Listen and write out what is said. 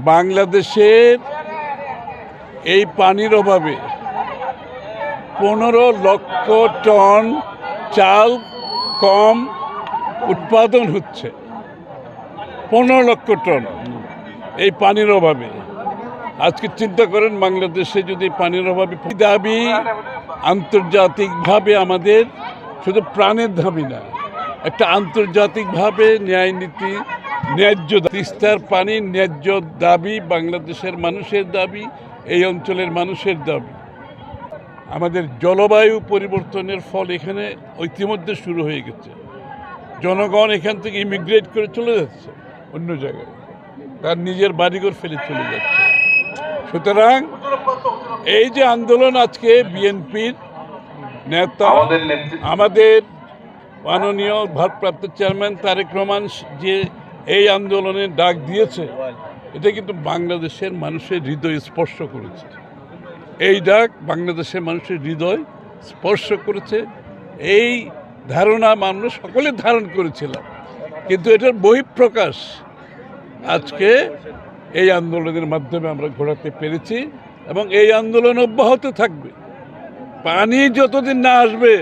বাংলাদেশের এই পানির অভাবে 15 লক্ষ টন চাল কম উৎপাদন হচ্ছে। 15 লক্ষ টন এই পানির অভাবে। আজকে চিন্তা করেন বাংলাদেশে যদি পানির অভাবে দাবি আন্তর্জাতিকভাবে আমাদের শুধু প্রাণের দাবি না, একটা আন্তর্জাতিকভাবে ন্যায় নীতি, ন্যায্য তিস্তার পানি ন্যায্য দাবি, বাংলাদেশের মানুষের দাবি, এই অঞ্চলের মানুষের দাবি। আমাদের জলবায়ু পরিবর্তনের ফল এখানে ইতিমধ্যে শুরু হয়ে গেছে। জনগণ এখান থেকে ইমিগ্রেট করে চলে যাচ্ছে অন্য জায়গায়, তার নিজের বাড়িঘর ফেলে চলে যাচ্ছে। সুতরাং এই যে আন্দোলন, আজকে বিএনপির নেতা আমাদের মাননীয় ভারপ্রাপ্ত চেয়ারম্যান তারেক রহমান যে এই আন্দোলনের ডাক দিয়েছে, এটা কিন্তু বাংলাদেশের মানুষের হৃদয় স্পর্শ করেছে। এই ডাক বাংলাদেশের মানুষের হৃদয় স্পর্শ করেছে। এই ধারণা আমরা সকলে ধারণ করেছিলাম, কিন্তু এটার বহিঃপ্রকাশ আজকে এই আন্দোলনের মাধ্যমে আমরা ঘোরাতে পেরেছি এবং এই আন্দোলন অব্যাহত থাকবে। পানি যতদিন না আসবে